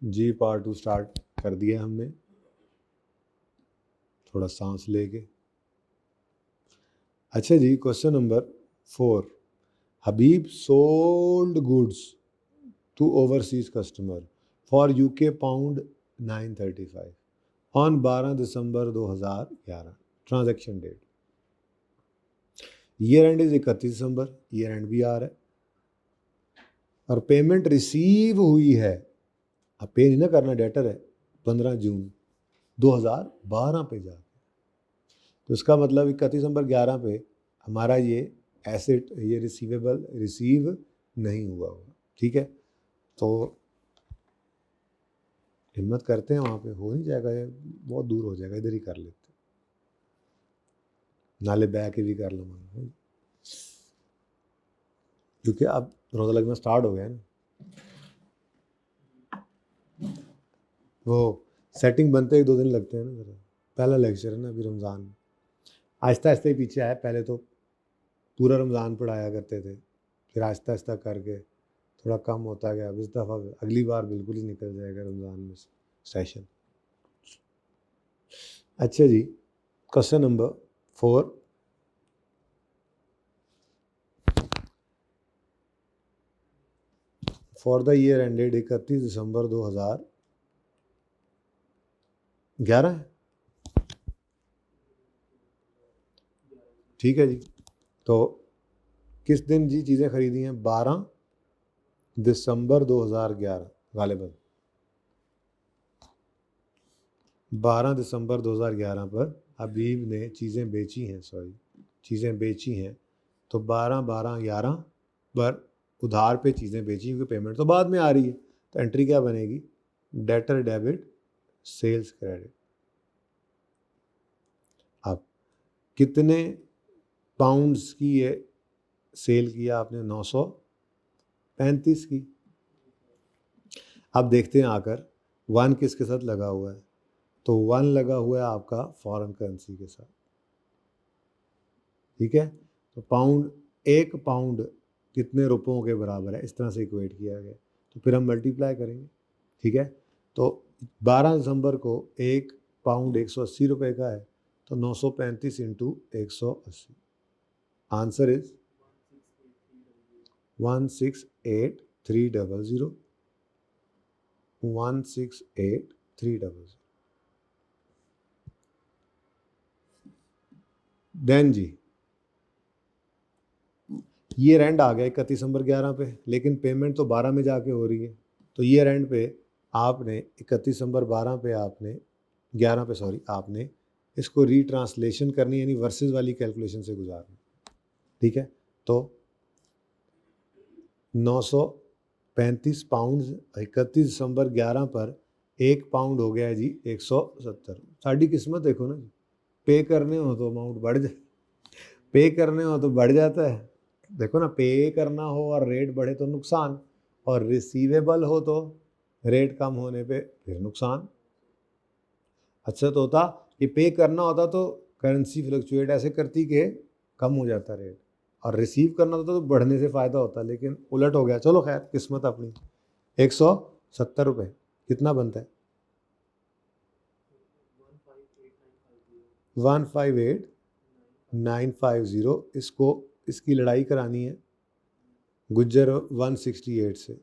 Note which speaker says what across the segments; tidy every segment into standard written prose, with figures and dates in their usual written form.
Speaker 1: जी part 2 start कर दिया हमने, थोड़ा सांस लेके। अच्छा जी, question number 4। Habib sold goods to overseas customer for UK pound 935 on 12 December 2011। Transaction date year end is 31 December, year end भी आ रहा है, और पेमेंट रिसीव हुई है, अब पे नहीं ना करना, डेटर है, 15 जून 2012 पे जाके। तो इसका मतलब 31 दिसंबर 11 पे हमारा ये एसेट, ये रिसीवेबल रिसीव नहीं हुआ होगा। ठीक है, तो हिम्मत करते हैं, वहाँ पे हो नहीं जाएगा, ये बहुत दूर हो जाएगा, इधर ही कर लेते हैं, नाले बह के भी कर लो मन, क्योंकि अब रोज़ा लगना स्टार्ट हो गया है ना। वो सेटिंग बनते ही 2 दिन लगते हैं ना, ज़रा पहला लेक्चर है ना अभी रमज़ान में, आहिस्ता आहिस्ता ही पीछे आया। पहले तो पूरा रमज़ान पढ़ाया करते थे, फिर आहिस्ता आहिस्ता करके थोड़ा कम होता गया। अब इस दफ़ा अगली बार बिल्कुल ही निकल जाएगा रमज़ान में सेशन। अच्छा जी, question number 4। For the year ended 31 December 2011 है। ठीक है जी, तो किस दिन जी चीज़ें खरीदी हैं? 12 दिसंबर 2011 गालिबन। 12 दिसंबर 2011 पर हबीब ने चीज़ें बेची हैं, चीज़ें बेची हैं, तो 12/12/11 पर उधार पे चीज़ें बेची, क्योंकि पेमेंट तो बाद में आ रही है, तो एंट्री क्या बनेगी? Debtor debit sales credit. अब कितने पाउंड्स की ये सेल किया आपने? 935 की। अब देखते हैं आकर 1 किसके साथ लगा हुआ है, तो 1 लगा हुआ है आपका फॉरेन करेंसी के साथ। ठीक है, तो पाउंड, 1 पाउंड कितने रुपयों के बराबर है, इस तरह से इक्वेट किया गया, तो फिर हम मल्टीप्लाई करेंगे। ठीक है, तो 12 दिसंबर को 1 पाउंड 180 रुपये का है, तो 935 इंटू 180, आंसर इज 168300। 168300। देन जी, ईयर एंड आ गया 31 दिसंबर 11 पे, लेकिन पेमेंट तो 12 में जाके हो रही है, तो ईयर एंड पे आपने 31 दिसंबर 12 पे आपने 11 पे सॉरी आपने इसको रीट्रांसलेशन करनी, यानी वर्सेस वाली कैलकुलेशन से गुजारना। ठीक है, तो 935 पाउंड 31 दिसंबर 11 पर 1 पाउंड हो गया है जी 170। साड़ी किस्मत देखो ना, पे करने हो तो अमाउंट बढ़ जाए, पे करने हो तो बढ़ जाता है। देखो ना, पे करना हो और रेट बढ़े तो नुकसान, और रिसीवेबल हो तो रेट कम होने पे फिर नुकसान। अच्छा तो होता कि पे करना होता तो करेंसी फ्लक्चुएट ऐसे करती कि कम हो जाता रेट, और रिसीव करना होता तो बढ़ने से फ़ायदा होता, लेकिन उलट हो गया। चलो खैर, किस्मत अपनी। 170 रुपये कितना बनता है? 158950। इसको, इसकी लड़ाई करानी है गुज्जर 168 से।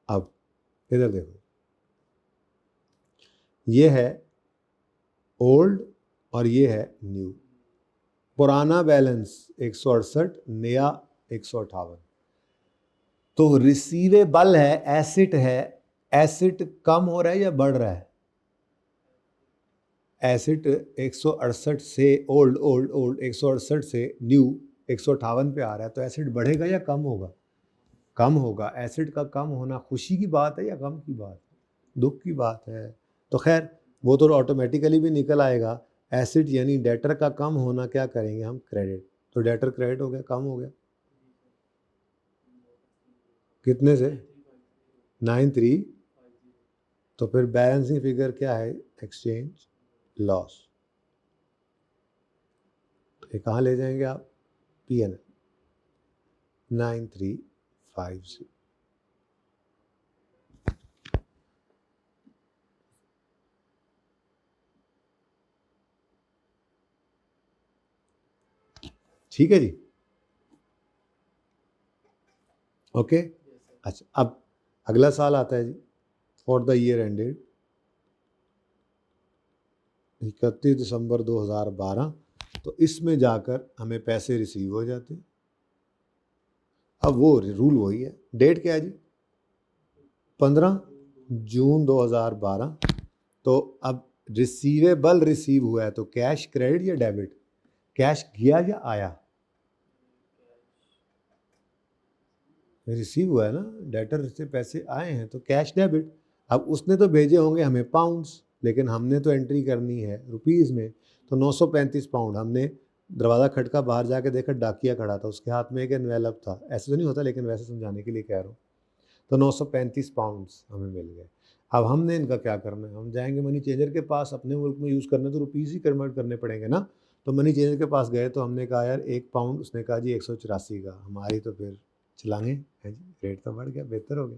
Speaker 1: अब इधर देखो, ये है ओल्ड और ये है न्यू। पुराना बैलेंस 168, नया 158। तो रिसीवेबल है, एसिट है, एसिट कम हो रहा है या बढ़ रहा है? एसिट 168 से ओल्ड ओल्ड ओल्ड 168 से न्यू 158 पे आ रहा है, तो एसिड बढ़ेगा या कम होगा? कम होगा। एसिड का कम होना खुशी की बात है या गम की बात है? दुख की बात है। तो खैर वो तो ऑटोमेटिकली भी निकल आएगा। एसिड यानी डेटर का कम होना क्या करेंगे हम? क्रेडिट। तो डेटर क्रेडिट हो गया, कम हो गया कितने से? 93। तो फिर बैलेंसिंग फिगर क्या है? Exchange loss. ये कहाँ ले जाएंगे आप? PNL 9350। ठीक है जी, ओके। अच्छा, अब अगला साल आता है जी, फॉर द ईयर एंडेड 31 दिसंबर 2012। तो इसमें जाकर हमें पैसे रिसीव हो जाते हैं। अब वो रूल वही है, डेट क्या है जी, 15 जून 2012। तो अब रिसीवेबल रिसीव हुआ है तो कैश क्रेडिट या डेबिट, कैश गया या आया, रिसीव हुआ है ना, डेटर से पैसे आए हैं तो कैश डेबिट। अब उसने तो भेजे होंगे हमें पाउंड्स, लेकिन हमने तो एंट्री करनी है रुपीज़ में। तो 935 पाउंड हमने दरवाज़ा खटका, बाहर जाके देखा डाकिया खड़ा था, उसके हाथ में एक एनवेलप था। ऐसे तो नहीं होता, लेकिन वैसे समझाने के लिए कह रहा हूँ। तो 935 पाउंड्स हमें मिल गए। अब हमने इनका क्या करना है, हम जाएंगे मनी चेंजर के पास, अपने मुल्क में यूज़ करना तो रुपीज़ ही कन्वर्ट करने पड़ेंगे ना। तो मनी चेंजर के पास गए तो हमने कहा यार 1 पाउंड, उसने कहा जी 184 का। हमारी तो फिर चलाएंगे है जी, रेट तो बढ़ गया, बेहतर हो गया।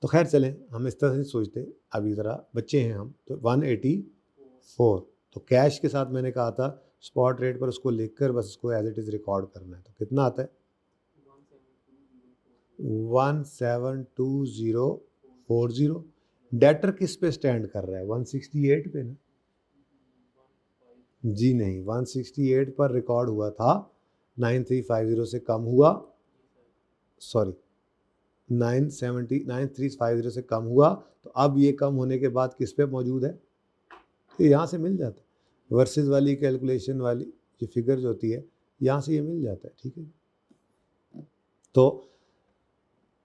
Speaker 1: तो खैर चलें, हम इस तरह से सोचते, अभी ज़रा बच्चे हैं हम, तो 184। तो कैश के साथ मैंने कहा था स्पॉट रेट पर उसको लिख कर बस उसको एज इट इज़ रिकॉर्ड करना है। तो कितना आता है, 172040। डेटर किस पे स्टैंड कर रहा है, 168 पे ना, जी नहीं, 168 पर रिकॉर्ड हुआ था। 9350 से कम हुआ, सॉरी 9350 से कम हुआ। तो अब ये कम होने के बाद किस पे मौजूद है, तो यहाँ से मिल जाता है। वर्सेस वाली कैलकुलेशन वाली जो फिगर जो होती है, यहाँ से ये मिल जाता है, ठीक है। तो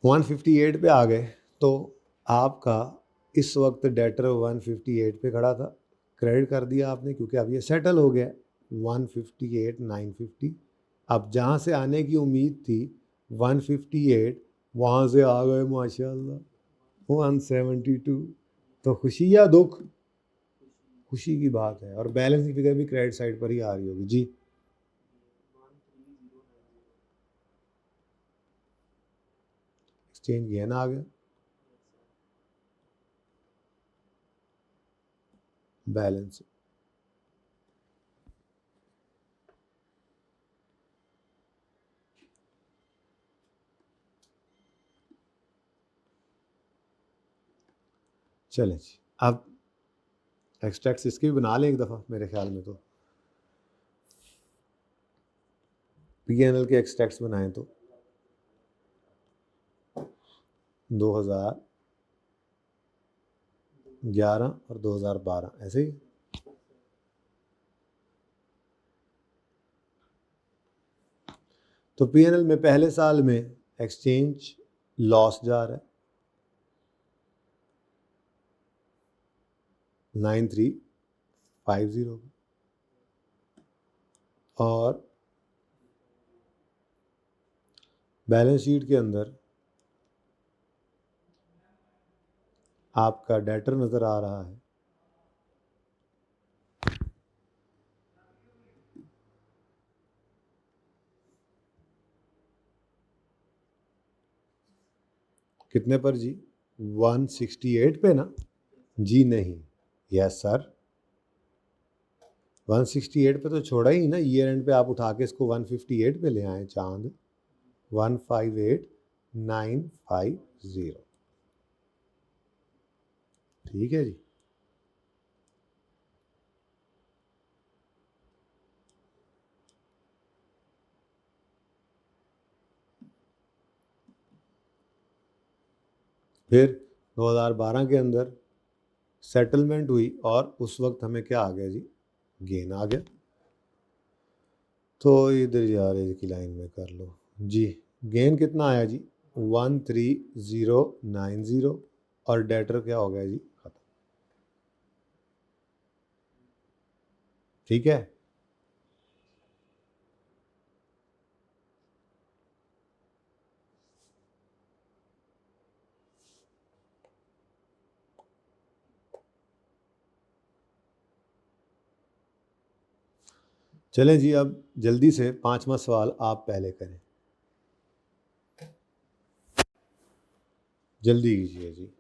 Speaker 1: 158 पे आ गए, तो आपका इस वक्त डेटर 158 पे खड़ा था, क्रेडिट कर दिया आपने क्योंकि अब ये सेटल हो गया 158,950। अब जहाँ से आने की उम्मीद थी 158, वहाँ से आ गए माशाल्लाह 172। तो खुशी या दुख, खुशी की बात है। और बैलेंस की फिगर भी क्रेडिट साइड पर ही आ रही होगी जी। एक्सचेंज गेन आ गया, बैलेंस चले जी। अब एक्सट्रैक्ट्स इसके भी बना लें एक दफ़ा, मेरे ख्याल में तो पीएनएल के एक्सट्रैक्ट्स बनाएं तो 2011 और 2012 ऐसे ही। तो पीएनएल में पहले साल में एक्सचेंज लॉस जा रहा है 9350, और बैलेंस शीट के अंदर आपका डेटर नज़र आ रहा है कितने पर जी, 168 पे ना, जी नहीं, यस सर, 168 पे तो छोड़ा ही ना, ईयर एंड पे आप उठा के इसको 158 पे ले आए चांद, 158,950, ठीक है जी। फिर 2012 के अंदर सेटलमेंट हुई और उस वक्त हमें क्या आ गया जी, गेन आ गया। तो इधर जा रहे की लाइन में कर लो जी, गेन कितना आया जी, 13090, और डेटर क्या हो गया जी, खत्म, ठीक है। चलें जी, अब जल्दी से 5वां सवाल आप पहले करें, जल्दी कीजिए जी।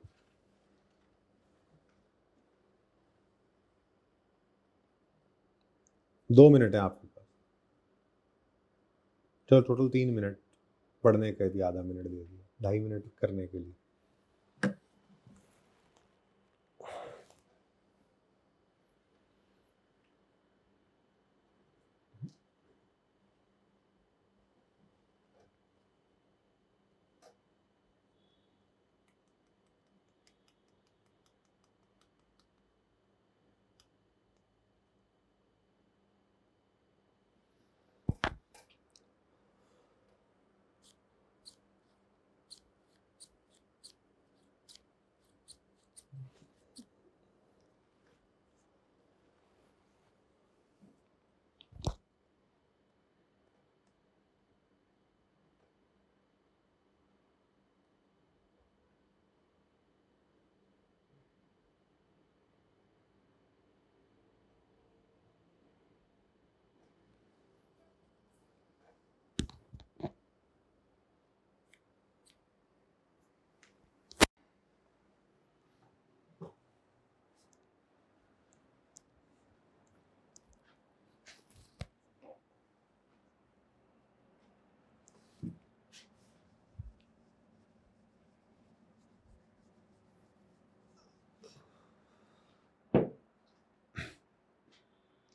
Speaker 1: 2 मिनट है आपके पास। चलो टोटल 3 मिनट पढ़ने का भी आधा मिनट दे दिया, 2.5 मिनट करने के लिए।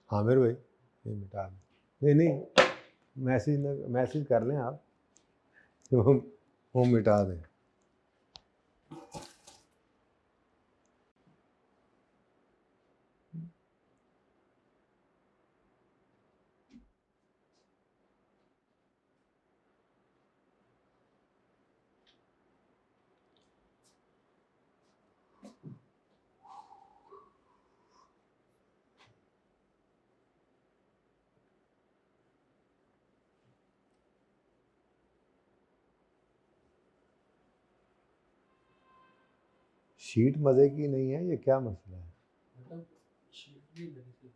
Speaker 1: आमिर भाई ये मिटा दें। नहीं मैसेज कर लें आप, वो मिटा दें। शीट मजे की नहीं है, ये क्या मसला है?
Speaker 2: मतलब शीट भी लगी थी।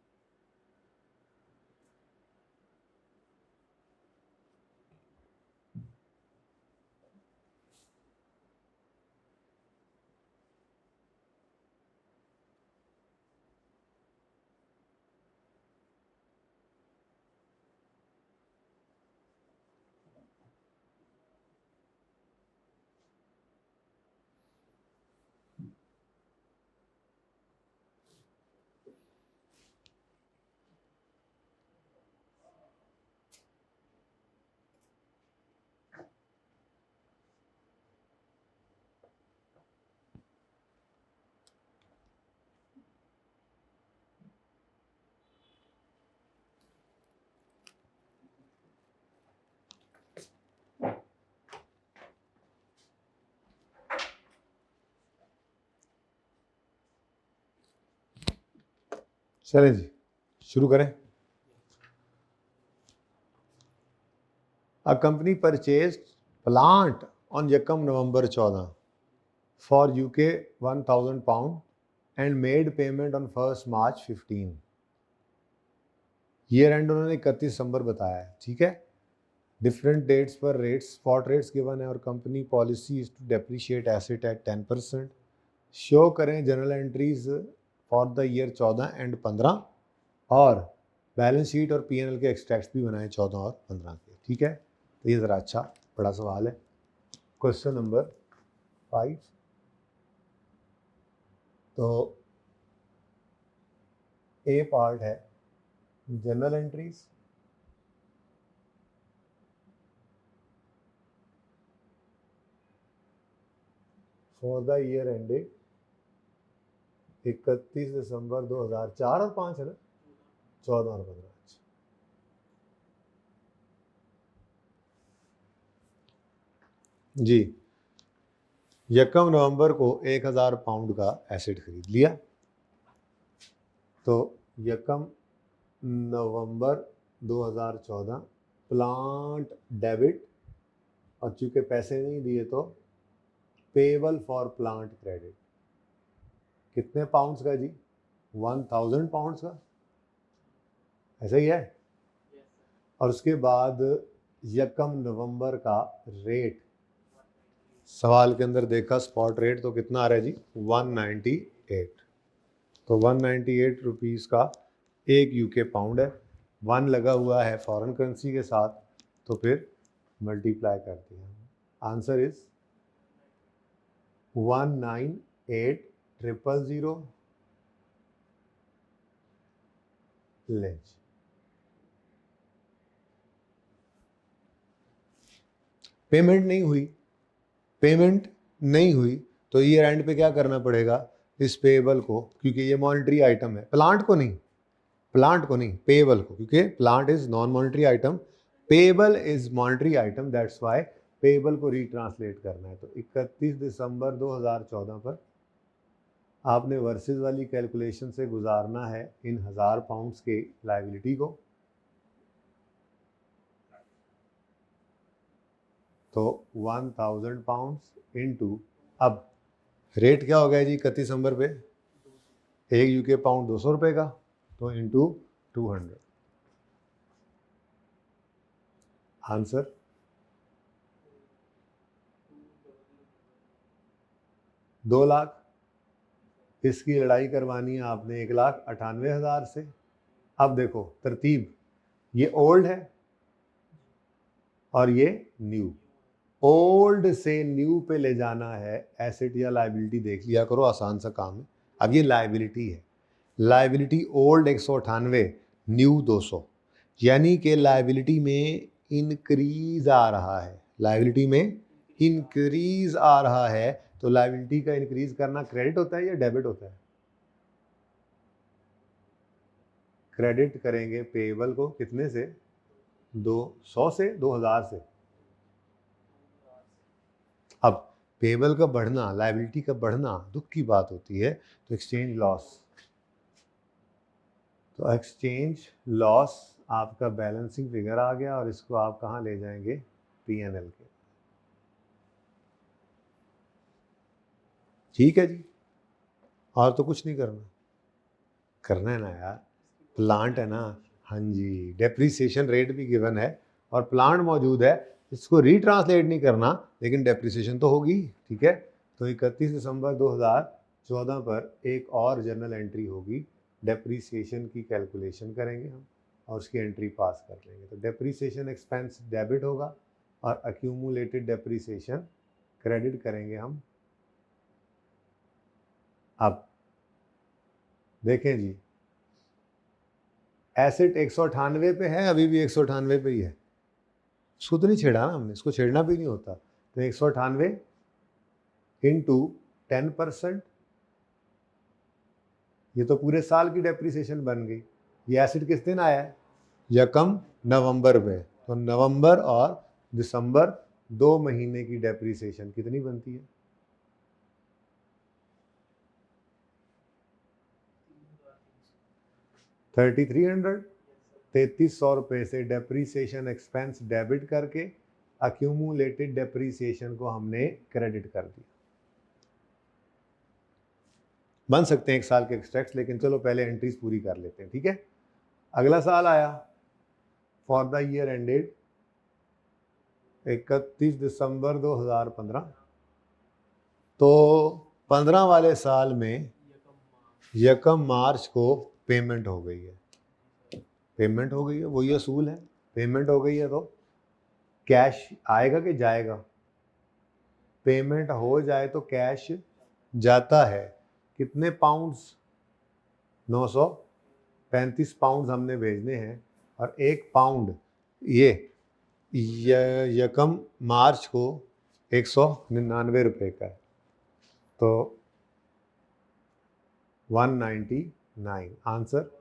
Speaker 1: चलें जी, शुरू करें। A company purchased plant on Yakam November 14 for UK 1000 pound and made payment on 1st March 15। Year end उन्होंने 31 दिसंबर बताया है, ठीक है। डिफरेंट डेट्स पर रेट्स, स्पॉट रेट्स गिवन है और company policy is to depreciate asset at 10%। Show करें journal entries for the year 14 and 15 और बैलेंस शीट और पीएनएल के एक्सट्रैक्ट्स भी बनाए 14 और 15 के, ठीक है। तो ये ज़रा अच्छा बड़ा सवाल है। क्वेश्चन नंबर 5, तो ए पार्ट है general entries, for the year ended 31 दिसंबर 2004 और 5 है ना, 14 और 15। जी, यकम नवंबर को 1000 पाउंड का एसेट खरीद लिया। तो यकम नवंबर 2014 प्लांट डेबिट, और चूंकि पैसे नहीं दिए तो पेबल फॉर प्लांट क्रेडिट। कितने पाउंड्स का जी? 1000 पाउंड्स का, ऐसा ही है। और उसके बाद यकम नवंबर का रेट, सवाल के अंदर देखा स्पॉट रेट तो कितना आ रहा है जी? 198। तो 198 रुपीज़ का एक यूके पाउंड है। 1 लगा हुआ है फॉरेन करेंसी के साथ, तो फिर मल्टीप्लाई करते हैं, आंसर इज 198,000 लेंच। पेमेंट नहीं हुई, पेमेंट नहीं हुई तो ईयर एंड पे क्या करना पड़ेगा, इस पेएबल को, क्योंकि ये मॉनेटरी आइटम है, प्लांट को नहीं, प्लांट को नहीं, पेएबल को, क्योंकि plant is non monetary item, payable is monetary item, that's why payable को रीट्रांसलेट करना है। तो 31 दिसंबर 2014 पर आपने वर्सेस वाली कैलकुलेशन से गुजारना है इन 1000 पाउंड्स के लायबिलिटी को। तो 1000 पाउंड्स इनटू, अब रेट क्या हो गया जी 31 दिसंबर पे, एक यूके पाउंड 200 रुपये का, तो इनटू 200, आंसर 2 लाख। इसकी लड़ाई करवानी है आपने 1,98,000 से। अब देखो तरतीब, ये ओल्ड है और ये न्यू, ओल्ड से न्यू पे ले जाना है, एसेट या लायबिलिटी देख लिया करो, आसान सा काम है। अब ये लायबिलिटी है, लायबिलिटी ओल्ड 198, न्यू 200, यानी कि लायबिलिटी में इंक्रीज आ रहा है, लायबिलिटी में इंक्रीज आ रहा है। तो लायबिलिटी का इंक्रीज करना क्रेडिट होता है या डेबिट होता है? क्रेडिट करेंगे पेएबल को कितने से, 200 से, 2000 से। अब पेएबल का बढ़ना, लायबिलिटी का बढ़ना दुख की बात होती है, तो एक्सचेंज लॉस, तो एक्सचेंज लॉस आपका बैलेंसिंग फिगर आ गया और इसको आप कहाँ ले जाएंगे, पीएनएल के। ठीक है जी, और तो कुछ नहीं करना, करना है ना यार, प्लांट है ना, हाँ जी, डेप्रिसिएशन रेट भी गिवन है और प्लांट मौजूद है, इसको रीट्रांसलेट नहीं करना, लेकिन डेप्रिसिएशन तो होगी। ठीक है, तो 31 दिसंबर 2014 पर एक और जर्नल एंट्री होगी, डेप्रिसिएशन की कैलकुलेशन करेंगे हम और उसकी एंट्री पास कर लेंगे। तो डेप्रिसिएशन एक्सपेंस डेबिट होगा और अक्यूमुलेटेड डेप्रिसिएशन क्रेडिट करेंगे हम। अब देखें जी, एसेट 198 पे है, अभी भी 198 पे ही है, इसको तो नहीं छेड़ा ना हमने, इसको छेड़ना भी नहीं होता। तो 198 इंटू 10%, ये तो पूरे साल की डेप्रिसिएशन बन गई। ये एसेट किस दिन आया है, यकम नवंबर में, तो नवंबर और दिसंबर 2 महीने की डेप्रिसिएशन कितनी बनती है, 3300, 3300 रुपये से डेप्रिसिएशन एक्सपेंस डेबिट करके अक्यूमुलेटेड डेप्रिसिएशन को हमने क्रेडिट कर दिया। बन सकते हैं एक साल के एक्सट्रैक्ट्स, लेकिन चलो पहले एंट्रीज पूरी कर लेते हैं। ठीक है, अगला साल आया, फॉर द ईयर एंडेड 31 दिसंबर 2015, तो 15 वाले साल में यकम मार्च को पेमेंट हो गई है, पेमेंट हो गई है, वही असूल है, पेमेंट हो गई है तो कैश आएगा कि जाएगा, पेमेंट हो जाए तो कैश जाता है। कितने पाउंड्स, 935 पाउंड्स हमने भेजने हैं और 1 पाउंड ये यकम मार्च को 199 रुपये का है, तो 199, आंसर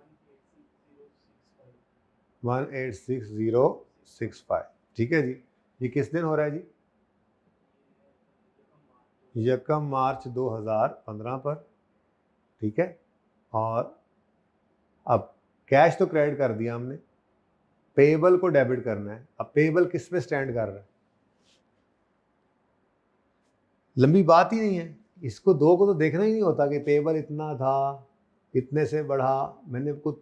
Speaker 1: 186,065। ठीक है जी, ये किस दिन हो रहा है जी, यकम मार्च 2015 पर। ठीक है, और अब कैश तो क्रेडिट कर दिया हमने, पेएबल को डेबिट करना है। अब पेएबल किस पे स्टैंड कर रहा है, लंबी बात ही नहीं है, इसको दो को तो देखना ही नहीं होता कि पेएबल इतना था, इतने से बढ़ा। मैंने आपको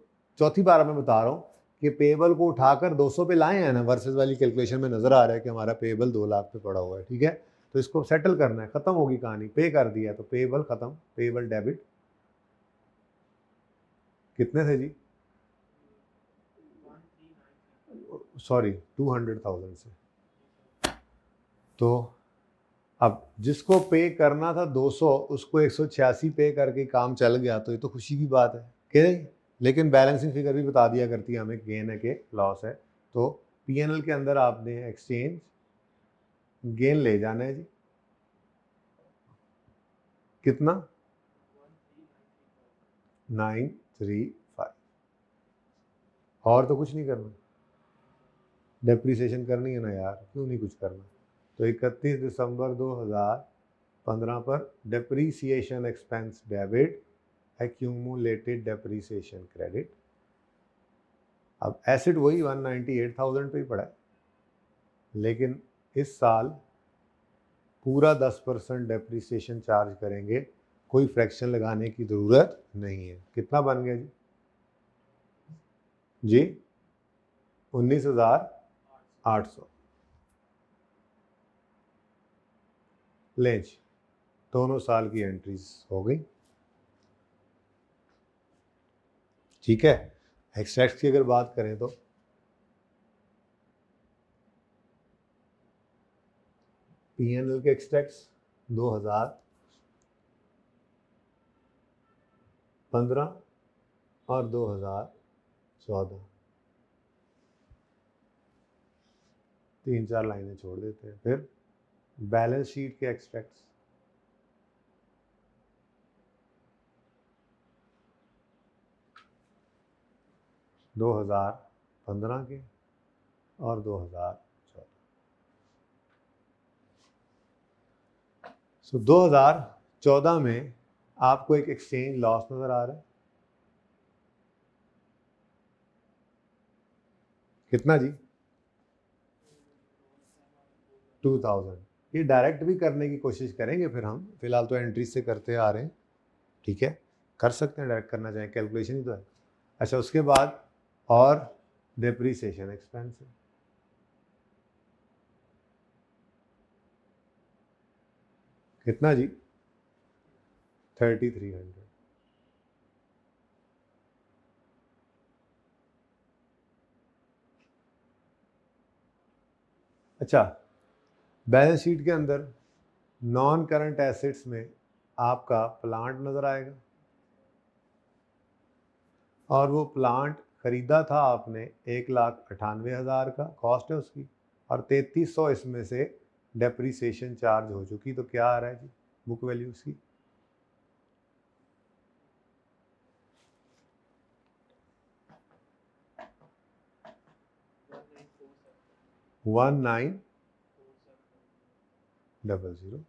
Speaker 1: चौथी बार मैं बता रहा हूँ कि पेएबल को उठाकर 200 पे लाए हैं ना, वर्सेस वाली कैलकुलेशन में नजर आ रहा है कि हमारा पेएबल 2 लाख पे पड़ा हुआ है। ठीक है, तो इसको सेटल करना है, खत्म होगी कहानी, पे कर दिया तो पेएबल खत्म, पेएबल डेबिट कितने थे जी, सॉरी 200,000 से, तो अब जिसको पे करना था 200 उसको 186 पे करके काम चल गया, तो ये तो खुशी की बात है कि, लेकिन बैलेंसिंग फिगर भी बता दिया करती है हमें गेन है कि लॉस है। तो पीएनएल के अंदर आपने एक्सचेंज गेन ले जाना है जी, कितना 935, और तो कुछ नहीं करना, डेप्रिसिएशन करनी है ना यार, क्यों नहीं कुछ करना। तो 31 दिसंबर 2015 पर depreciation expense debit, accumulated depreciation credit. अब एसिड वही 198,000 पे ही पड़ा है, लेकिन इस साल पूरा 10% डेप्रीसिएशन चार्ज करेंगे, कोई फ्रैक्शन लगाने की ज़रूरत नहीं है। कितना बन गया जी 19,800। लेंज दोनों साल की एंट्रीज हो गई, ठीक है। एक्सट्रैक्ट की अगर बात करें तो पीएनएल के एक्सट्रैक्ट्स 2015 और 2014, 3-4 लाइनें छोड़ देते हैं। फिर बैलेंस शीट के एक्सट्रैक्ट्स 2015 के और 2014। सो 2014 में आपको एक एक्सचेंज लॉस नजर आ रहा है, कितना जी 2000। ये डायरेक्ट भी करने की कोशिश करेंगे फिर हम, फिलहाल तो एंट्रीज से करते आ रहे हैं, ठीक है। कर सकते हैं डायरेक्ट करना चाहें, कैलकुलेशन ही तो है। अच्छा, उसके बाद और डेप्रीसिएशन एक्सपेंस है, कितना जी 3300। अच्छा, बैलेंस शीट के अंदर नॉन करंट एसेट्स में आपका प्लांट नजर आएगा, और वो प्लांट खरीदा था आपने 1,98,000 का कॉस्ट है उसकी, और 3300 इसमें से डेप्रीसिएशन चार्ज हो चुकी, तो क्या आ रहा है जी बुक वैल्यू उसकी 19,000,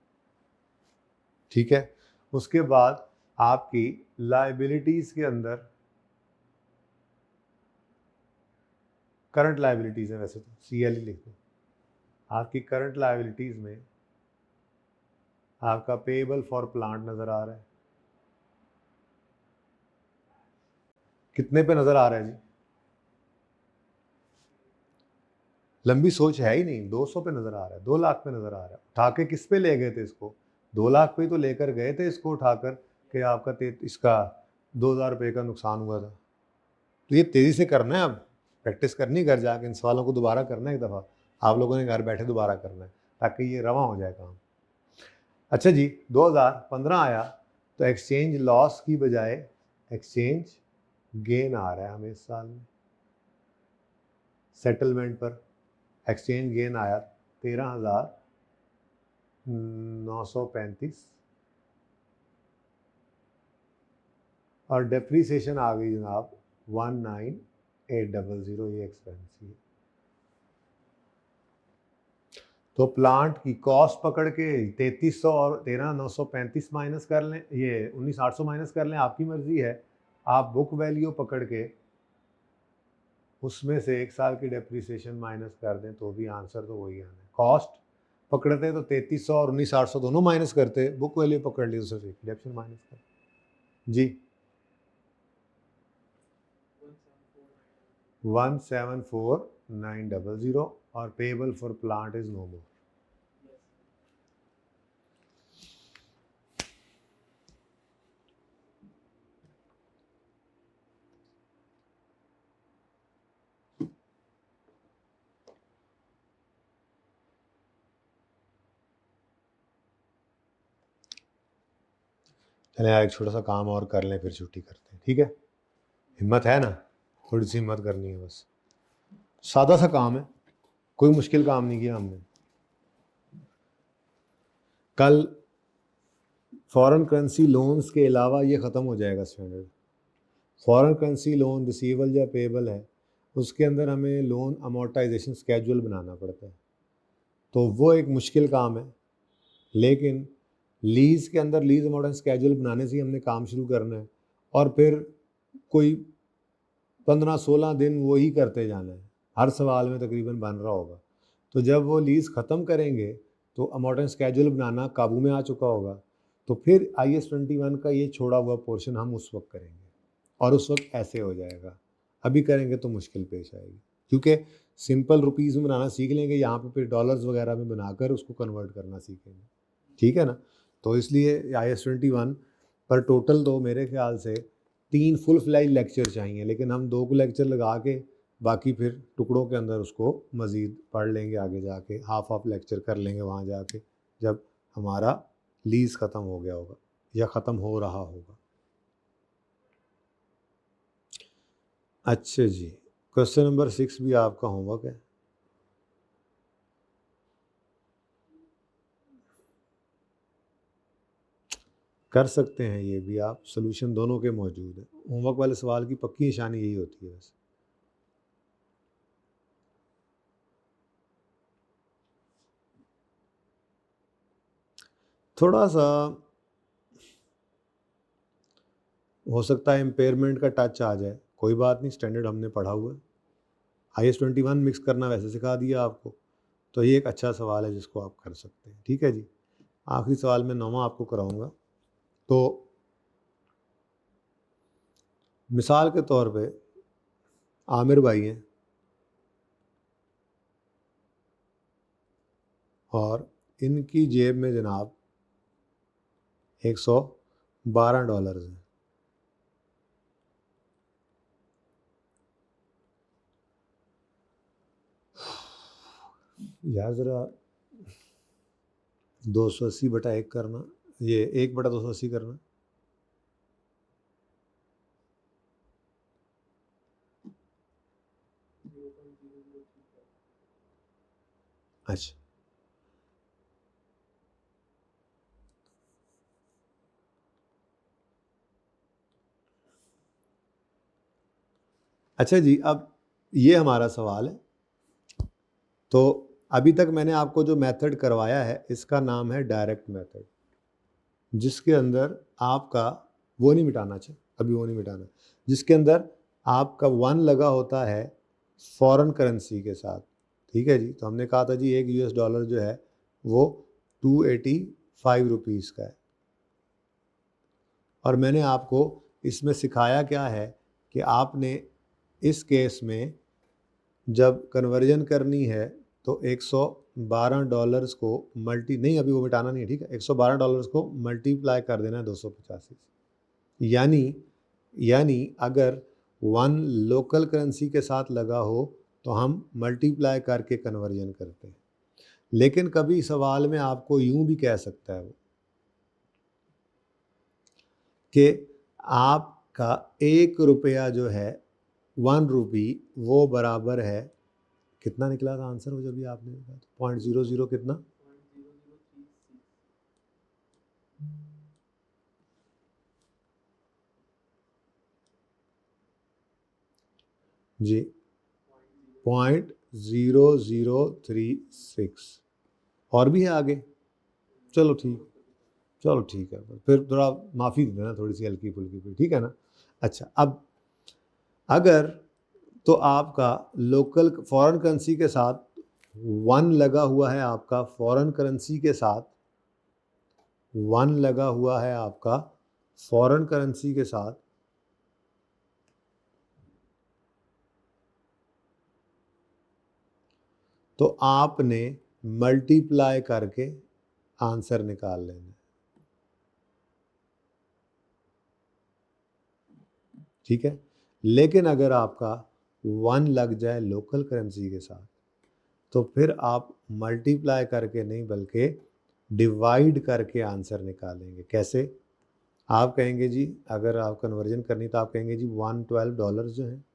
Speaker 1: ठीक है। उसके बाद आपकी लाइबिलिटीज के अंदर करंट लाइबिलिटीज है, वैसे तो CL ही लिखते हैं। आपकी करंट लाइबिलिटीज में आपका पेएबल फॉर प्लांट नजर आ रहा है, कितने पे नजर आ रहा है जी, लंबी सोच है ही नहीं, 200 पे नजर आ रहा है, 2 लाख पे नजर आ रहा है। उठा के किस पे ले गए थे इसको, 2 लाख पे तो लेकर गए थे इसको उठाकर कि आपका इसका 2,000 रुपये का नुकसान हुआ था। तो ये तेजी से करना है, अब प्रैक्टिस करनी, घर जाके इन सवालों को दोबारा करना है, एक दफ़ा आप लोगों ने घर बैठे दोबारा करना है, ताकि ये रवा हो जाए काम। अच्छा जी, 2015 आया तो एक्सचेंज लॉस की बजाय एक्सचेंज गेन आ रहा है हमें इस साल में। सेटलमेंट पर एक्सचेंज गेन आया 13,935, और डेप्रीसिएशन आ गई जनाब 19,800, ये एक्सपेंस है। तो प्लांट की कॉस्ट पकड़ के 3300 और 13,935 माइनस कर लें, ये 19,800 माइनस कर लें, आपकी मर्जी है। आप बुक वैल्यू पकड़ के उसमें से 1 साल की डेप्रीसिएशन माइनस कर दें तो भी आंसर तो वही आना है। कॉस्ट पकड़ते तो 3300 और 19,800 दोनों माइनस करते, बुक वैल्यू पकड़ ली तो सिर्फ डिडक्शन माइनस कर जी 174,900, और payable for plant is no more. चले यार एक छोटा सा काम और कर लें फिर छुट्टी करते हैं, ठीक है? हिम्मत है ना? थोड़ी सी हिम्मत करनी है बस। सादा सा काम है, कोई मुश्किल काम नहीं किया हमने। कल फॉरेन करेंसी लोन्स के अलावा ये ख़त्म हो जाएगा standard. Foreign currency loan receivable या पेबल है, उसके अंदर हमें लोन अमोर्टाइजेशन स्केड्यूल बनाना पड़ता है, तो वो एक मुश्किल काम है। लेकिन लीज़ के अंदर लीज़ अमोर्टाइजेशन स्केड्यूल बनाने से ही हमने काम शुरू करना है, और फिर कोई 15-16 दिन वो ही करते जाना है, हर सवाल में तकरीबन बन रहा होगा। तो जब वो लीज़ ख़त्म करेंगे तो अमोर्टाइजेशन स्केड्यूल बनाना काबू में आ चुका होगा, तो फिर IAS 21 का ये छोड़ा हुआ पोर्शन हम उस वक्त करेंगे, और उस वक्त ऐसे हो जाएगा। अभी करेंगे तो मुश्किल पेश आएगी, क्योंकि सिंपल रुपीज़ में बनाना सीख लेंगे, यहाँ पे फिर डॉलर्स वगैरह में बनाकर उसको कन्वर्ट करना सीखेंगे, ठीक है ना? तो इसलिए IAS 21 पर टोटल तो मेरे ख्याल से 3 फुल फ्लैज लेक्चर चाहिए, लेकिन हम 2 लेक्चर लगा के बाकी फिर टुकड़ों के अंदर उसको मज़ीद पढ़ लेंगे, आगे जाके हाफ लेक्चर कर लेंगे वहाँ जाके, जब हमारा लीज़ ख़त्म हो गया होगा या ख़त्म हो रहा होगा। अच्छा जी, क्वेश्चन नंबर 6 भी आपका होमवर्क है। कर सकते हैं ये भी आप, सोल्यूशन दोनों के मौजूद है। होमवर्क वाले सवाल की पक्की निशानी यही होती है बस। थोड़ा सा हो सकता है इम्पेयरमेंट का टच आ जाए, कोई बात नहीं, स्टैंडर्ड हमने पढ़ा हुआ है। IAS 21 मिक्स करना वैसे सिखा दिया आपको, तो ये एक अच्छा सवाल है जिसको आप कर सकते हैं, ठीक है जी। आखिरी सवाल मैं 9वां आपको कराऊंगा। तो मिसाल के तौर पे आमिर भाई हैं और इनकी जेब में जनाब $112 हैं। यार ज़रा 280/1 करना, ये 1/280 करना। अच्छा, अच्छा जी, अब ये हमारा सवाल है। तो अभी तक मैंने आपको जो मेथड करवाया है इसका नाम है डायरेक्ट मेथड, जिसके अंदर आपका वो नहीं मिटाना, चाहिए अभी वो नहीं मिटाना, जिसके अंदर आपका 1 लगा होता है फॉरेन करेंसी के साथ, ठीक है जी। तो हमने कहा था जी एक $1 जो है वो 285 रुपीज़ का है, और मैंने आपको इसमें सिखाया क्या है कि आपने इस केस में जब कन्वर्जन करनी है तो $112 को मल्टी नहीं, अभी वो मिटाना नहीं है, ठीक है, $112 को मल्टीप्लाई कर देना है 285 से। यानी अगर 1 लोकल करेंसी के साथ लगा हो तो हम मल्टीप्लाई करके कन्वर्जन करते हैं। लेकिन कभी सवाल में आपको यूं भी कह सकता है वो कि आपका 1 रुपया जो है 1 रुपी वो बराबर है, कितना निकला था आंसर वो जब भी आपने देखा तो 0.00 कितना जी 0.0036 और भी है आगे। चलो ठीक है, फिर थोड़ा माफ़ी दे देना थोड़ी सी हल्की फुल्की पे, ठीक है ना? अच्छा, अब अगर तो आपका लोकल फॉरेन करेंसी के साथ 1 लगा हुआ है, आपका फॉरेन करेंसी के साथ 1 लगा हुआ है आपका फॉरेन करेंसी के साथ, तो आपने मल्टीप्लाई करके आंसर निकाल लेना, ठीक है। लेकिन अगर आपका 1 लग जाए लोकल करेंसी के साथ तो फिर आप मल्टीप्लाई करके नहीं बल्कि डिवाइड करके आंसर निकालेंगे। कैसे? आप कहेंगे जी, अगर आप कन्वर्जन करनी तो आप कहेंगे जी $112 जो हैं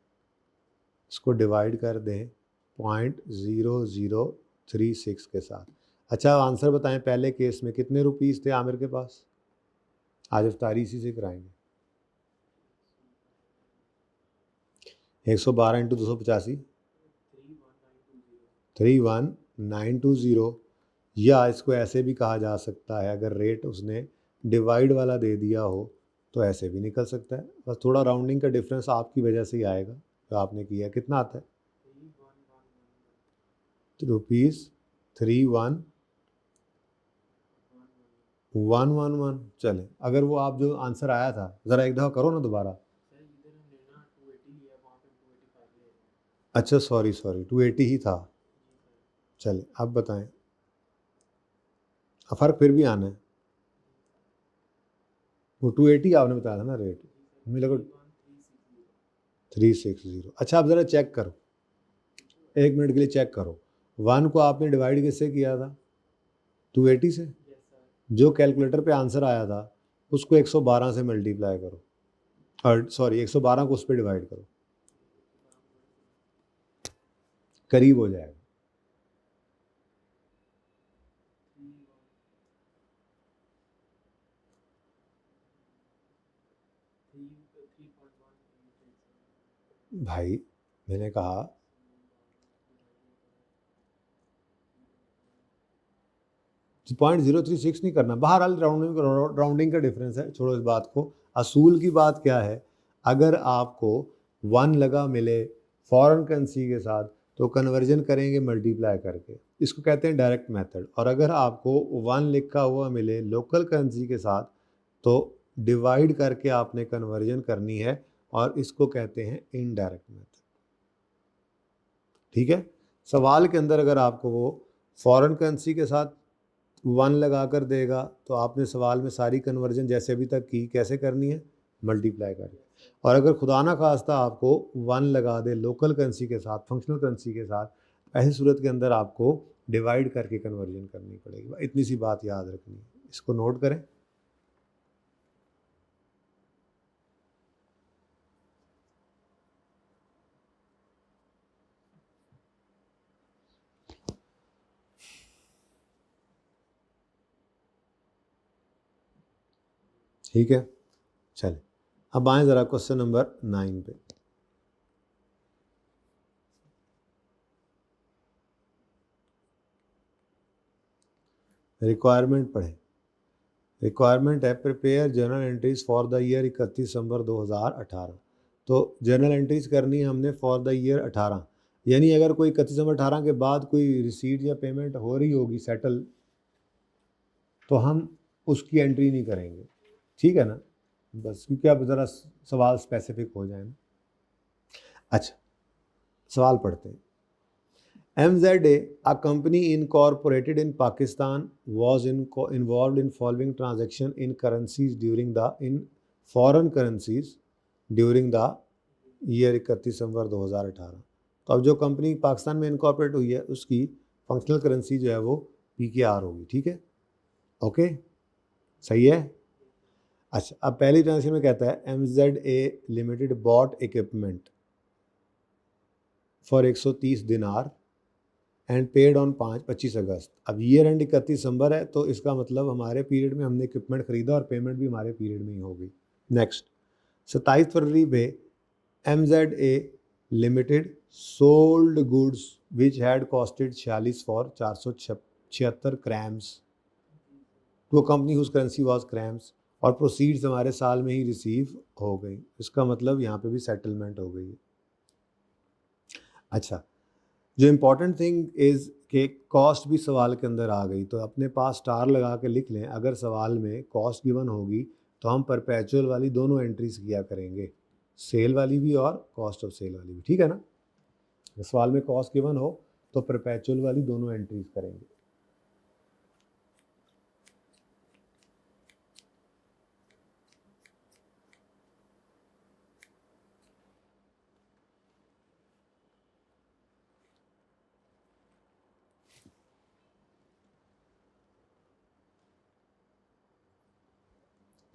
Speaker 1: इसको डिवाइड कर दें 0.0036 के साथ। अच्छा आंसर बताएं, पहले केस में कितने रुपीस थे आमिर के पास? आज अफ्तारी इसी से कराएंगे। 112 इंटू 285 31920, या इसको ऐसे भी कहा जा सकता है, अगर रेट उसने डिवाइड वाला दे दिया हो तो ऐसे भी निकल सकता है। बस थोड़ा राउंडिंग का डिफरेंस आपकी वजह से ही आएगा जो आपने किया। कितना आता है? ₹31111। चले, अगर वो आप जो आंसर आया था ज़रा एक दफ़ा करो ना दोबारा। अच्छा सॉरी 280 ही था। चले अब बताएं, फ़र्क फिर भी आना है। वो 280 आपने बताया था ना रेट, मुझे लगा 360। अच्छा आप ज़रा चेक करो, 1 मिनट के लिए चेक करो, 1 को आपने डिवाइड किससे किया था? 280 से। जो कैलकुलेटर पे आंसर आया था उसको 112 से मल्टीप्लाई करो, और सॉरी 112 को उस पर डिवाइड करो, करीब हो जाएगा। भाई मैंने कहा 0.036 नहीं करना, बहरहाल राउंडिंग का डिफरेंस है, छोड़ो इस बात को। असूल की बात क्या है, अगर आपको 1 लगा मिले फॉरेन करेंसी के साथ तो कन्वर्जन करेंगे मल्टीप्लाई करके, इसको कहते हैं डायरेक्ट मेथड। और अगर आपको 1 लिखा हुआ मिले लोकल करेंसी के साथ तो डिवाइड करके आपने कन्वर्जन करनी है, और इसको कहते हैं इनडायरेक्ट मेथड। ठीक है, सवाल के अंदर अगर आपको वो फॉरेन करेंसी के साथ 1 लगा कर देगा तो आपने सवाल में सारी कन्वर्जन जैसे अभी तक की कैसे करनी है? मल्टीप्लाई करके। और अगर खुदा ना खास्ता आपको 1 लगा दे लोकल करेंसी के साथ, फंक्शनल करेंसी के साथ, ऐसी सूरत के अंदर आपको डिवाइड करके कन्वर्जन करनी पड़ेगी। इतनी सी बात याद रखनी है, इसको नोट करें। ठीक है, चले अब आए ज़रा क्वेश्चन नंबर 9 पे। रिक्वायरमेंट पढ़ें। रिक्वायरमेंट है prepare journal entries for the year 31 दिसंबर 2018। तो जर्नल एंट्रीज करनी है हमने फॉर द ईयर 18, यानी अगर कोई 31 दिसंबर 18 के बाद कोई रिसीट या पेमेंट हो रही होगी सेटल, तो हम उसकी एंट्री नहीं करेंगे। ठीक है ना, बस क्योंकि अब ज़रा सवाल स्पेसिफिक हो जाए ना। अच्छा सवाल पढ़ते हैं। MZA, a company incorporated in Pakistan, was involved in following transaction in currencies in foreign currencies during the year 31 दिसंबर 2018। तो अब जो कंपनी पाकिस्तान में इनकॉर्पोरेट हुई है उसकी फंक्शनल करेंसी जो है वो PKR होगी। ठीक है, ओके सही है। अच्छा अब पहली ट्रांजेक्शन में कहता है MZA limited bot equipment for 130 दिनार एंड पेड ऑन 25 अगस्त। अब ईयर एंड 31 दिसंबर है तो इसका मतलब हमारे पीरियड में हमने इक्विपमेंट खरीदा और पेमेंट भी हमारे पीरियड में ही होगी। नेक्स्ट 27 फरवरी पे MZA limited sold goods which had costed 46 for 476 crams to company whose currency was crams, और प्रोसीड्स हमारे साल में ही रिसीव हो गई। इसका मतलब यहाँ पे भी सेटलमेंट हो गई। अच्छा जो इम्पॉर्टेंट थिंग इज़ कि कॉस्ट भी सवाल के अंदर आ गई, तो अपने पास स्टार लगा के लिख लें। अगर सवाल में कॉस्ट गिवन होगी तो हम परपेचुअल वाली दोनों एंट्रीज किया करेंगे, सेल वाली भी और कॉस्ट ऑफ सेल वाली भी। ठीक है ना, अगर सवाल में कॉस्ट गिवन हो तो परपेचुअल वाली दोनों एंट्रीज करेंगे।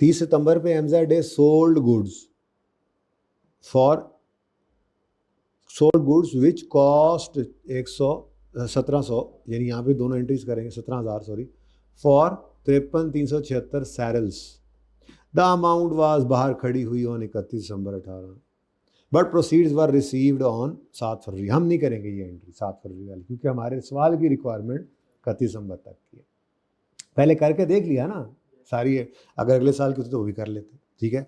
Speaker 1: 30 सितंबर पे MZ sold goods which cost 1700, यानी यहाँ पे दोनों एंट्रीज करेंगे 17,000 सॉरी, फॉर 53,376 सैरल्स। द अमाउंट वाज बाहर खड़ी हुई on 31 December 18, but proceeds were received on 7 February. हम नहीं करेंगे ये एंट्री 7 फरवरी वाली, क्योंकि हमारे सवाल की रिक्वायरमेंट 31 दिसंबर तक की है। पहले करके देख लिया ना सारी है, अगर अगले साल की होती तो वो भी कर लेते, ठीक है।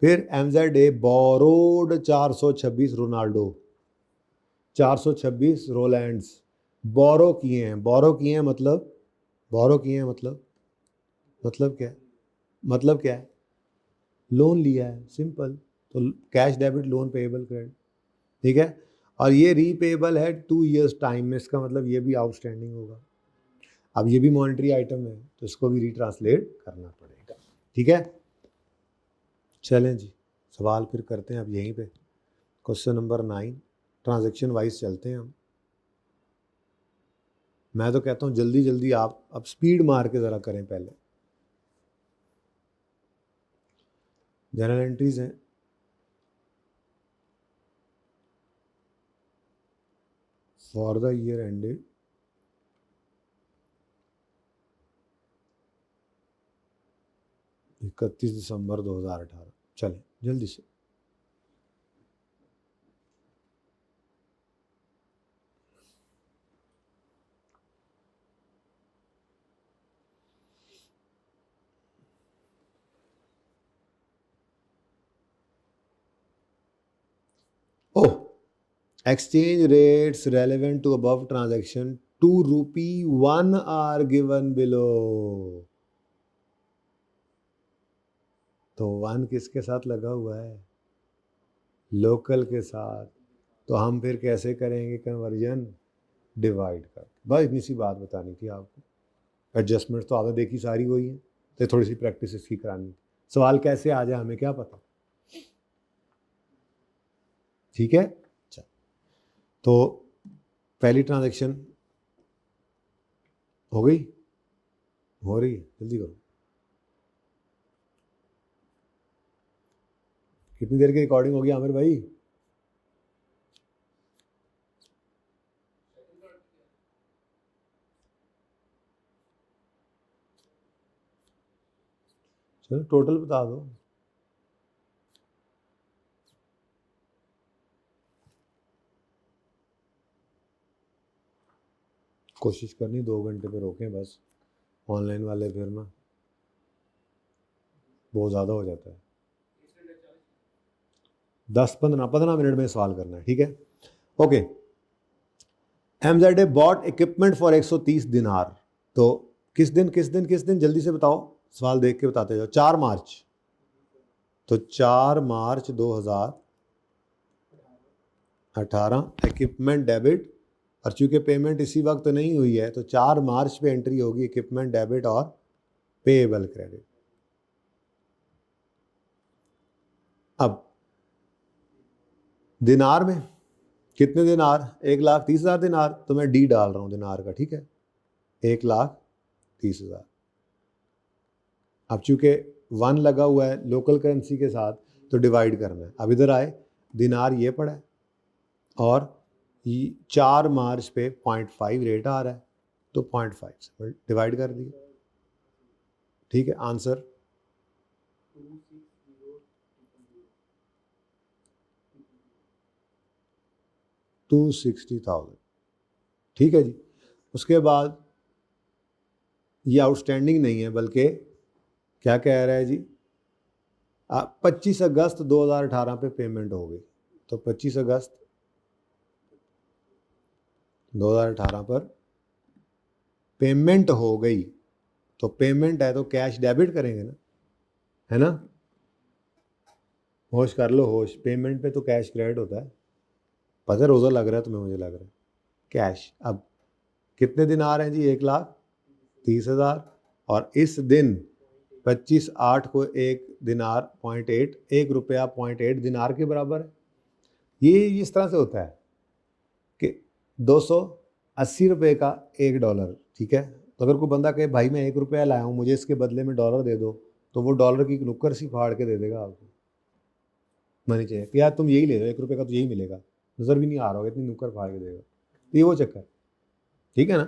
Speaker 1: फिर MZ बोरोड 426 रोनाल्डो, 426 रोलैंड्स बोरो किए हैं। बोरो किए हैं मतलब क्या है? लोन लिया है, सिंपल। तो cash debit loan payable credit, ठीक है। और ये रीपेएबल है 2 ईयर्स टाइम में, इसका मतलब ये भी आउटस्टैंडिंग होगा। अब ये भी मॉनेटरी आइटम है तो इसको भी रीट्रांसलेट करना पड़ेगा, ठीक है। चलें जी, सवाल फिर करते हैं अब यहीं पे। क्वेश्चन नंबर 9, ट्रांजैक्शन वाइज चलते हैं हम। मैं तो कहता हूँ जल्दी जल्दी आप अब स्पीड मार के ज़रा करें। पहले जनरल एंट्रीज हैं, फॉर द ईयर एंडेड 31 दिसंबर 2018। चलें जल्दी से। ओह, exchange rates relevant to above transaction to ₹1 are given below। तो 1 किसके साथ लगा हुआ है? लोकल के साथ। तो हम फिर कैसे करेंगे कन्वर्जन? डिवाइड कर। बस इतनी सी बात बतानी थी आपको। एडजस्टमेंट तो आपने देखी सारी वही है, तो थोड़ी सी प्रैक्टिस इसकी करानी थी। सवाल कैसे आ जाए हमें क्या पता, ठीक है। अच्छा, तो पहली ट्रांजैक्शन हो गई, हो रही है, जल्दी करो। कितनी देर की रिकॉर्डिंग होगी आमिर भाई? चलो टोटल बता दो। कोशिश करनी 2 घंटे पे रोकें बस, ऑनलाइन वाले फिर ना बहुत ज़्यादा हो जाता है। 10-15 मिनट में सवाल करना है, ठीक है। Okay, MZ bought equipment for 130 dinar. तो किस दिन जल्दी से बताओ, सवाल देख के बताते जाओ। 4 मार्च, तो 4 मार्च 2018 इक्विपमेंट डेबिट, और चूंकि पेमेंट इसी वक्त नहीं हुई है तो 4 मार्च पे एंट्री होगी इक्विपमेंट डेबिट और पेएबल क्रेडिट। अब दिनार में कितने दिनार? 1,30,000 दिनार। तो मैं डी डाल रहा हूँ दिनार का, ठीक है, 1,30,000। अब चूंकि 1 लगा हुआ है लोकल करेंसी के साथ तो डिवाइड करना है। अब इधर आए, दिनार ये पड़ा है और 4 मार्च पे 0.5 रेट आ रहा है, तो 0.5 से डिवाइड कर दिया, ठीक है। आंसर 260,000, ठीक है जी। उसके बाद ये आउटस्टैंडिंग नहीं है, बल्कि क्या कह रहा है जी, 25 अगस्त 2018 पे पेमेंट हो गई। तो 25 अगस्त 2018 पर पेमेंट हो गई, तो पेमेंट है तो कैश डेबिट करेंगे ना, है ना। होश कर लो, होश। पेमेंट पे तो कैश क्रेडिट होता है। पता है रोज़ा लग रहा है तुम्हें, मुझे लग रहा है कैश। अब कितने दिन आ रहे हैं जी? 1,30,000। और इस दिन 25/8 को 1 दिनार 0.8, 1 रुपया 0.8 दिनार के बराबर है। ये इस तरह से होता है कि 280 रुपये का $1, ठीक है। तो अगर कोई बंदा कहे भाई मैं 1 रुपया लाया हूँ, मुझे इसके बदले में डॉलर दे दो, तो वो डॉलर की नुक्कर सी फाड़ के दे देगा आपको मनी चाहिए कि यार तुम यही ले लो, 1 रुपये का तो यही मिलेगा, नज़र भी नहीं आ रहा होगा, इतनी नुक्कर फाड़ के देगा। तो ये वो चक्कर, ठीक है ना।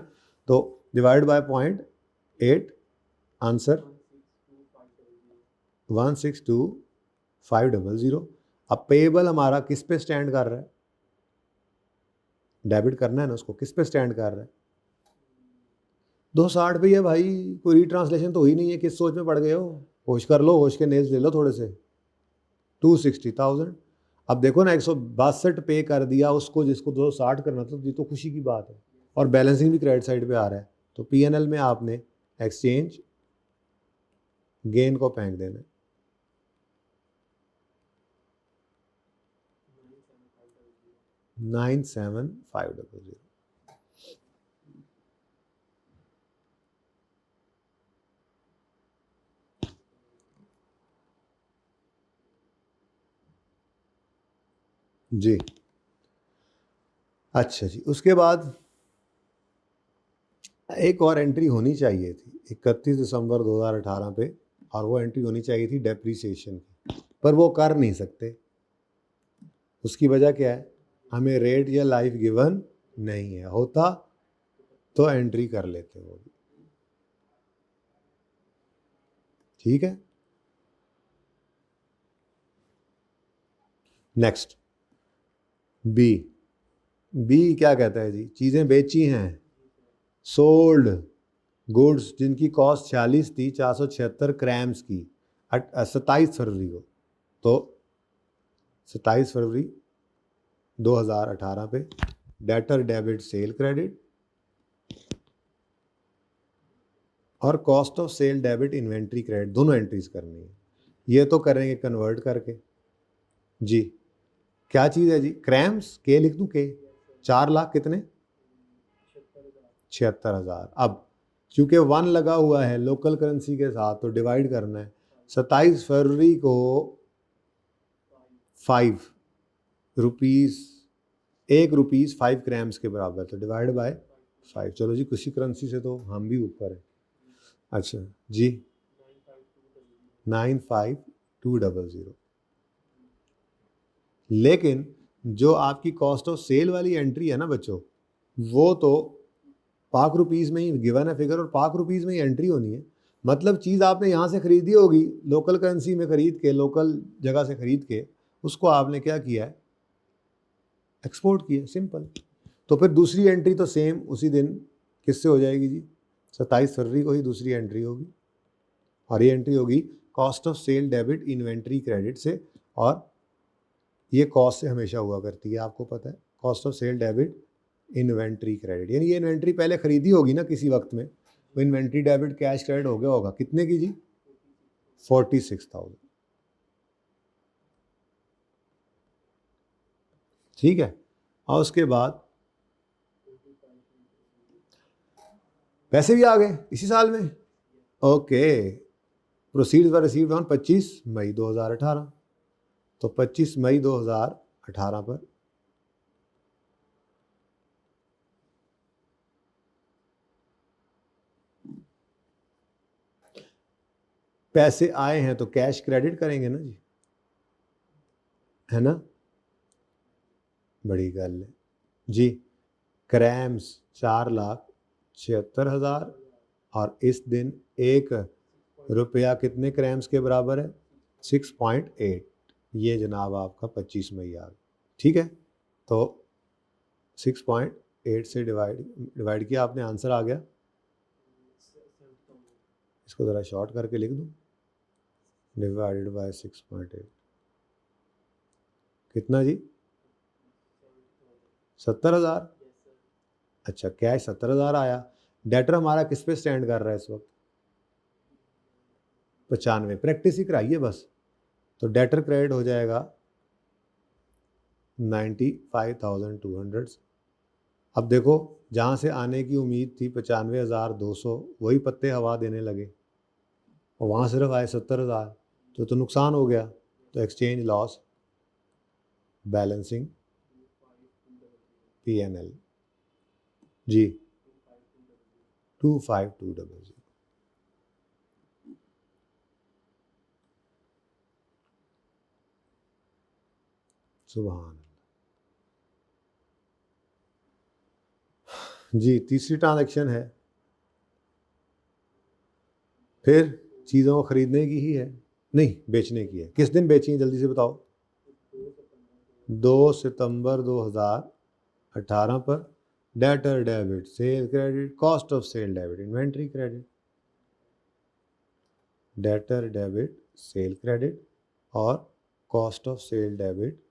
Speaker 1: तो डिवाइड बाय 0.8, आंसर 162,500। अब पेएबल हमारा किस पे स्टैंड कर रहा है, डेबिट करना है ना उसको, किस पे स्टैंड कर रहा है, 260 पे है भाई, कोई रीट्रांसलेशन तो हुई नहीं है, किस सोच में पड़ गए हो, होश कर लो, होश के नेल्स ले लो थोड़े से। 260,000। अब देखो ना 162 पे कर दिया उसको जिसको 260 करना था, ये तो खुशी की बात है, और बैलेंसिंग भी क्रेडिट साइड पे आ रहा है। तो पीएनएल में आपने एक्सचेंज गेन को फेंक देना है। 97,500। जी अच्छा जी, उसके बाद एक और एंट्री होनी चाहिए थी 31 दिसंबर 2018 पे, और वो एंट्री होनी चाहिए थी डेप्रीसिएशन की, पर वो कर नहीं सकते। उसकी वजह क्या है, हमें रेट या लाइफ गिवन नहीं है, होता तो एंट्री कर लेते वो भी, ठीक है। नेक्स्ट बी, बी क्या कहता है जी, चीज़ें बेची हैं, सोल्ड गुड्स जिनकी कॉस्ट 46 थी 476 क्रैम्स की 27 फरवरी को। तो 27 फरवरी 2018 पे डेटर डेबिट सेल क्रेडिट और cost of sale debit inventory credit दोनों एंट्रीज करनी है। ये तो करेंगे कन्वर्ट करके जी। क्या चीज़ है जी, क्रैम्स, के लिख दूँ के, 4 लाख कितने, 76,000। अब चूंकि 1 लगा हुआ है लोकल करेंसी के साथ, तो डिवाइड करना है 27 फरवरी को 5 रुपीज़, 1 रुपीज़ 5 ग्राम्स के बराबर, तो डिवाइड बाय 5। चलो जी, किसी करेंसी से तो हम भी ऊपर है। अच्छा जी, 95200। लेकिन जो आपकी कॉस्ट ऑफ सेल वाली एंट्री है ना बच्चों, वो तो पाक रुपीज़ में ही गिवन है फिगर, और पाक रुपीज़ में ही एंट्री होनी है। मतलब चीज़ आपने यहाँ से खरीदी होगी, लोकल करेंसी में खरीद के, लोकल जगह से खरीद के, उसको आपने क्या किया है, एक्सपोर्ट किया, सिंपल। तो फिर दूसरी एंट्री तो सेम उसी दिन किससे हो जाएगी जी, 27 फरवरी को ही दूसरी एंट्री होगी, और ये एंट्री होगी cost of sale debit inventory credit से, और ये कॉस्ट से हमेशा हुआ करती है, आपको पता है, cost of sale debit inventory credit. यानी ये इन्वेंट्री पहले खरीदी होगी ना किसी वक्त में, तो इन्वेंट्री डेबिट कैश क्रेडिट हो गया होगा, कितने की जी, 46,000, ठीक है। और उसके बाद पैसे भी आ गए इसी साल में, okay. Proceeds were received on 25 मई 2018। तो 25 मई 2018 पर पैसे आए हैं तो कैश क्रेडिट करेंगे ना जी, है ना, बड़ी गल है जी। क्रैम्स 4,76,000, और इस दिन 1 रुपया कितने क्रैम्स के बराबर है, 6.8। ये जनाब आपका 25 मई आ गया, ठीक है। तो 6.8 से डिवाइड किया आपने, आंसर आ गया। इसको ज़रा शॉर्ट करके लिख दूँ, डिवाइडेड बाय 6.8 कितना जी, 70,000। अच्छा, कैश 70,000 आया। डेटर हमारा किस पे स्टैंड कर रहा है इस वक्त, 95। प्रैक्टिस ही कराइए बस। तो डेटर क्रेडिट हो जाएगा 95,200। अब देखो, जहाँ से आने की उम्मीद थी 95,200, वही पत्ते हवा देने लगे, और वहाँ सिर्फ आए 70,000, तो नुकसान हो गया। तो एक्सचेंज लॉस, बैलेंसिंग पीएनएल जी, 25200। सुभान अल्लाह। जी तीसरी ट्रांजैक्शन है, फिर चीज़ों को खरीदने की ही है, नहीं बेचने की है। किस दिन बेची है जल्दी से बताओ? 2 सितंबर 2018 पर। Debtor debit, sale credit, cost of sale debit, inventory credit. Debtor debit, sale credit और cost of sale debit,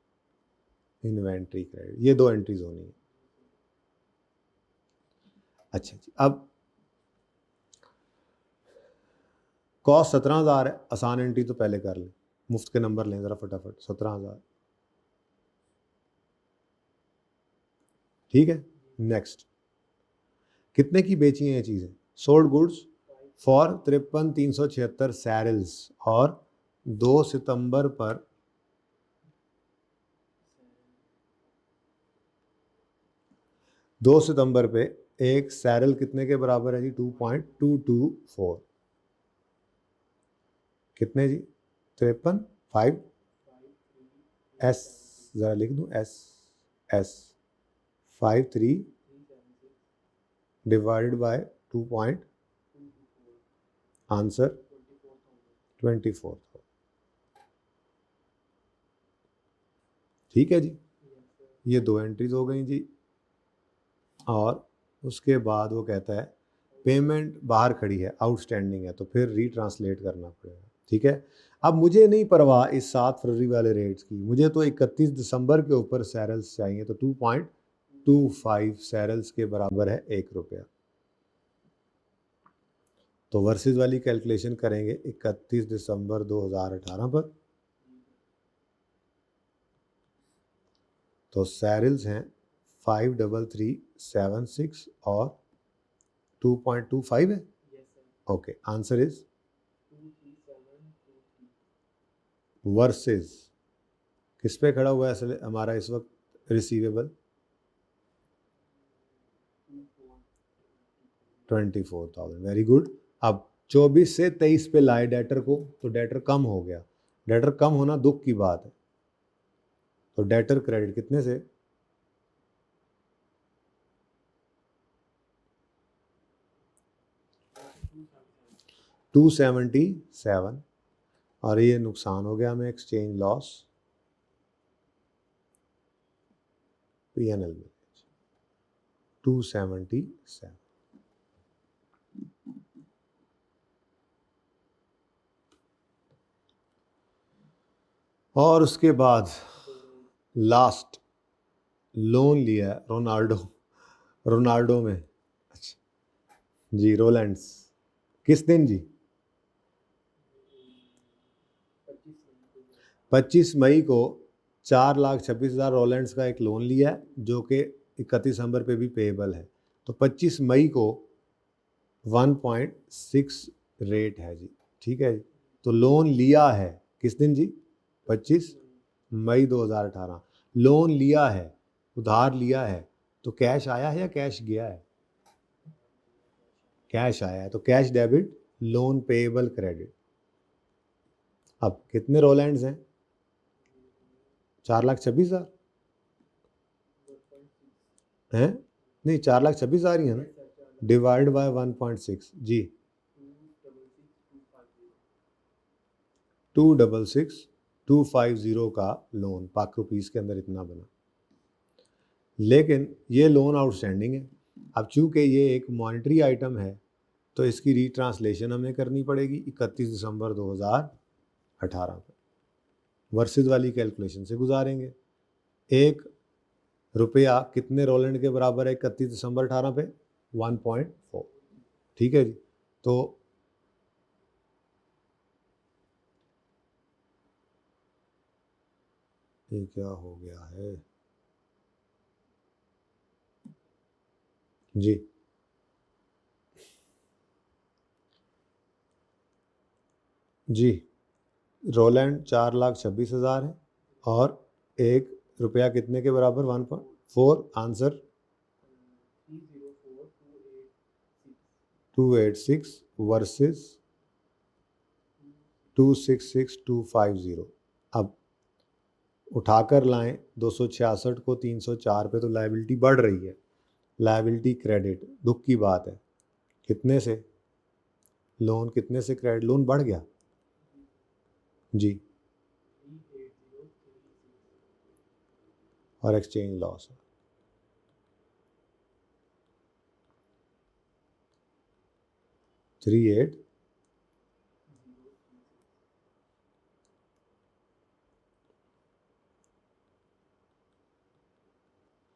Speaker 1: inventory credit, ये 2 एंट्रीज होनी है। अच्छा जी, अब कॉस्ट 17,000 है, आसान एंट्री तो पहले कर लें, मुफ्त के नंबर लें ज़रा फटाफट। 17,000 ठीक है। नेक्स्ट, कितने की बेची हैं ये चीज़ें? सोल्ड गुड्स फॉर 53,376 सैरल्स, और 2 सितंबर पर 2 सितंबर पे एक सैरल कितने के बराबर है जी? 2.224। कितने जी? 53 5 एस, ज़रा लिख दूँ S 53 divided by 2 point, answer 24। ठीक है जी, ये 2 एंट्रीज हो गई जी। और उसके बाद वो कहता है पेमेंट बाहर खड़ी है, आउटस्टैंडिंग है, तो फिर रीट्रांसलेट करना पड़ेगा। ठीक है, अब मुझे नहीं परवाह इस 7 फरवरी वाले रेट्स की, मुझे तो 31 दिसंबर के ऊपर सैरल्स चाहिए, तो 2.25 सैरल्स के बराबर है 1 रुपया। तो वर्सेस वाली कैलकुलेशन करेंगे 31 दिसंबर 2018 पर। तो सैरल्स हैं 53376 और 2.25 है। ओके, आंसर इज वर्सेस किस पे खड़ा हुआ है असल हमारा इस वक्त रिसीवेबल? 24,000। Very good. अब 24 से 23 पे लाए डेटर को, तो डेटर कम हो गया। डेटर कम होना दुख की बात है, तो डेटर क्रेडिट कितने से? 277। और ये नुकसान हो गया हमें, एक्सचेंज लॉस, पीएनएल में 277। और उसके बाद लास्ट लोन लिया है रोनाल्डो में। अच्छा जी, रोलैंड्स, किस दिन जी? 25 मई को 4,26,000 रोलैंड्स का एक लोन लिया है, जो कि 31 दिसंबर पे भी पेएबल है। तो 25 मई को 1.6 रेट है जी। ठीक है जी, तो लोन लिया है किस दिन जी? 25 मई 2018। लोन लिया है, उधार लिया है, तो कैश आया है या कैश गया है? कैश आया है, तो cash debit, loan payable credit. अब कितने रोलैंड्स हैं? 4,26,000 हैं? नहीं, 4,26,000 ही है ना, डिवाइड बाय 1.6 जी। 266,250 का लोन पाक रुपीज़ के अंदर इतना बना, लेकिन ये लोन आउटस्टैंडिंग है। अब चूंकि ये एक मॉनेटरी आइटम है, तो इसकी रीट्रांसलेशन हमें करनी पड़ेगी 31 दिसंबर 2018 पर। वर्सेस वाली कैलकुलेशन से गुजारेंगे। 1 रुपया कितने रोलैंड के बराबर है 31 दिसंबर 18 पे? 1.4। ठीक है जी, तो ये क्या हो गया है जी? जी, रोलैंड 4,26,000 है, और 1 रुपया कितने के बराबर? 1.4। Answer 286 versus 266,250। अब उठाकर लाएं 266 को 304 पे, तो लायबिलिटी बढ़ रही है। लायबिलिटी क्रेडिट, दुख की बात है। कितने से लोन, कितने से क्रेडिट, लोन बढ़ गया जी,
Speaker 2: 38036
Speaker 1: और एक्सचेंज लॉस है। थ्री एट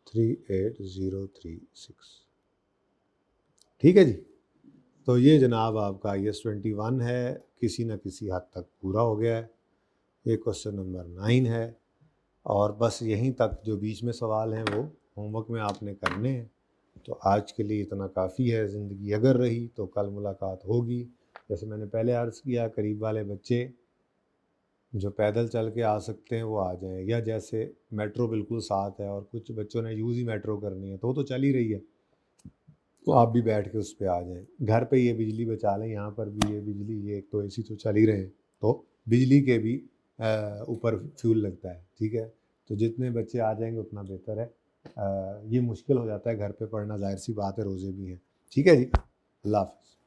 Speaker 1: 38036, ठीक है जी। तो ये जनाब आपका IS-21 है, किसी न किसी हद तक पूरा हो गया है। ये क्वेश्चन नंबर 9 है, और बस यहीं तक जो बीच में सवाल हैं वो होमवर्क में आपने करने हैं। तो आज के लिए इतना काफ़ी है। ज़िंदगी अगर रही तो कल मुलाकात होगी। जैसे मैंने पहले अर्ज़ किया, करीब वाले बच्चे जो पैदल चल के आ सकते हैं वो आ जाएं, या जैसे मेट्रो बिल्कुल साथ है और कुछ बच्चों ने यूज़ ही मेट्रो करनी है तो वो तो चल ही रही है, तो आप भी बैठ के उस पर आ जाएं। घर पे ये बिजली बचा लें, यहाँ पर भी ये बिजली, ये एक तो AC तो चल ही रहे हैं, तो बिजली के भी ऊपर फ्यूल लगता है, ठीक है। तो जितने बच्चे आ जाएंगे उतना बेहतर है। ये मुश्किल हो जाता है घर पे पढ़ना, जाहिर सी बात है, रोज़े भी हैं। ठीक है जी, अल्लाह हाफ़िज़।